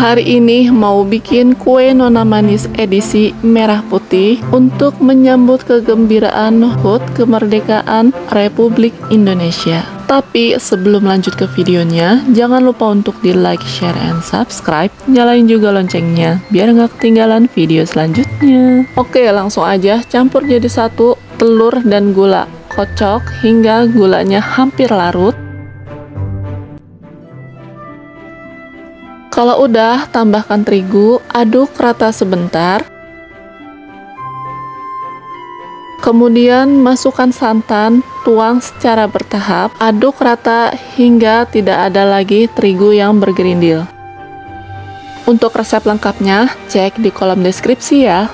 Hari ini mau bikin kue nona manis edisi merah putih untuk menyambut kegembiraan HUT kemerdekaan Republik Indonesia. Tapi sebelum lanjut ke videonya, jangan lupa untuk di like, share, and subscribe. Nyalain juga loncengnya biar nggak ketinggalan video selanjutnya. Oke, langsung aja campur jadi satu telur dan gula. Kocok hingga gulanya hampir larut. Kalau udah, tambahkan terigu, aduk rata sebentar. Kemudian masukkan santan, tuang secara bertahap, aduk rata hingga tidak ada lagi terigu yang bergerindil. Untuk resep lengkapnya, cek di kolom deskripsi ya.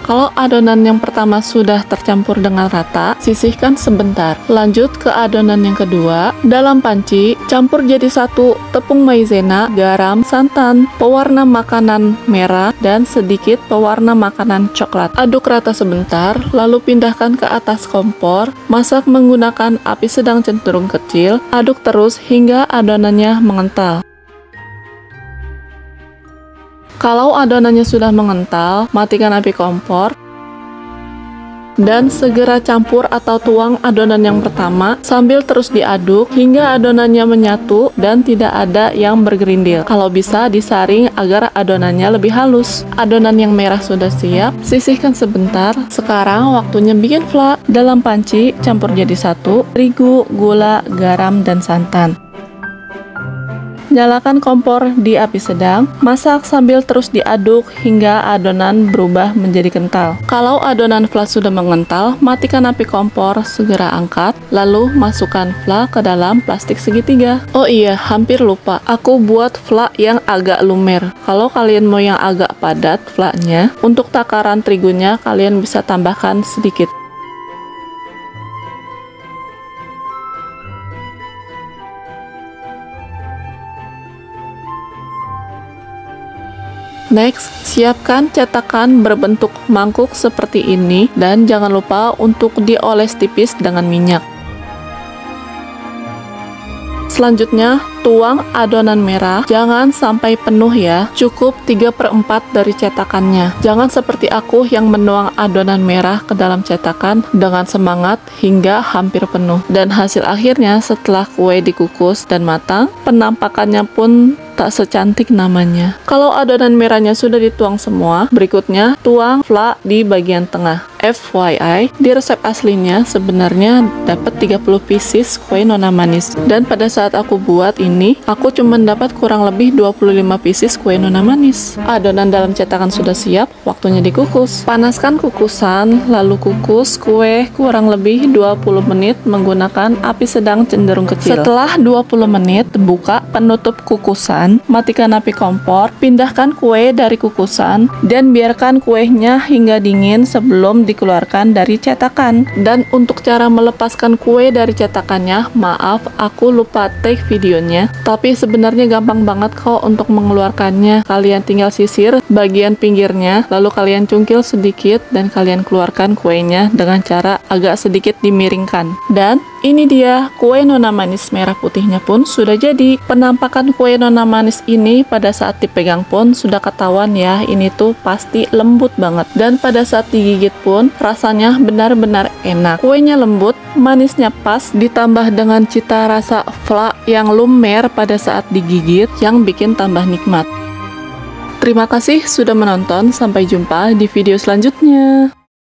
Kalau adonan yang pertama sudah tercampur dengan rata, sisihkan sebentar. Lanjut ke adonan yang kedua. Dalam panci, campur jadi satu tepung maizena, garam, santan, pewarna makanan merah, dan sedikit pewarna makanan coklat. Aduk rata sebentar, lalu pindahkan ke atas kompor. Masak menggunakan api sedang cenderung kecil. Aduk terus hingga adonannya mengental. Kalau adonannya sudah mengental, matikan api kompor dan segera campur atau tuang adonan yang pertama sambil terus diaduk hingga adonannya menyatu dan tidak ada yang bergerindil. Kalau bisa disaring agar adonannya lebih halus. Adonan yang merah sudah siap, sisihkan sebentar. Sekarang waktunya bikin fla. Dalam panci campur jadi satu terigu, gula, garam, dan santan. Nyalakan kompor di api sedang, masak sambil terus diaduk hingga adonan berubah menjadi kental. Kalau adonan fla sudah mengental, matikan api kompor, segera angkat, lalu masukkan fla ke dalam plastik segitiga. Oh iya, hampir lupa, aku buat fla yang agak lumer. Kalau kalian mau yang agak padat flanya, untuk takaran terigunya kalian bisa tambahkan sedikit. Next, siapkan cetakan berbentuk mangkuk seperti ini dan jangan lupa untuk dioles tipis dengan minyak. Selanjutnya, tuang adonan merah, jangan sampai penuh ya, cukup 3/4 dari cetakannya. Jangan seperti aku yang menuang adonan merah ke dalam cetakan dengan semangat hingga hampir penuh. Dan hasil akhirnya setelah kue dikukus dan matang, penampakannya pun tak secantik namanya. Kalau adonan merahnya sudah dituang semua, berikutnya tuang fla di bagian tengah. FYI, di resep aslinya sebenarnya dapat 30 pieces kue nona manis. Dan pada saat aku buat ini, aku cuma dapat kurang lebih 25 pieces kue nona manis. Adonan dalam cetakan sudah siap, waktunya dikukus. Panaskan kukusan, lalu kukus kue kurang lebih 20 menit menggunakan api sedang cenderung kecil. Setelah 20 menit, buka penutup kukusan, matikan api kompor, pindahkan kue dari kukusan, dan biarkan kuenya hingga dingin sebelum dikeluarkan dari cetakan. Dan untuk cara melepaskan kue dari cetakannya, maaf aku lupa take videonya, tapi sebenarnya gampang banget kok untuk mengeluarkannya. Kalian tinggal sisir bagian pinggirnya, lalu kalian cungkil sedikit dan kalian keluarkan kuenya dengan cara agak sedikit dimiringkan. Dan ini dia kue nona manis merah putihnya pun sudah jadi. Penampakan kue nona manis ini pada saat dipegang pun sudah ketahuan ya, ini tuh pasti lembut banget. Dan pada saat digigit pun rasanya benar-benar enak. Kuenya lembut, manisnya pas, ditambah dengan cita rasa fla yang lumer pada saat digigit yang bikin tambah nikmat. Terima kasih sudah menonton, sampai jumpa di video selanjutnya.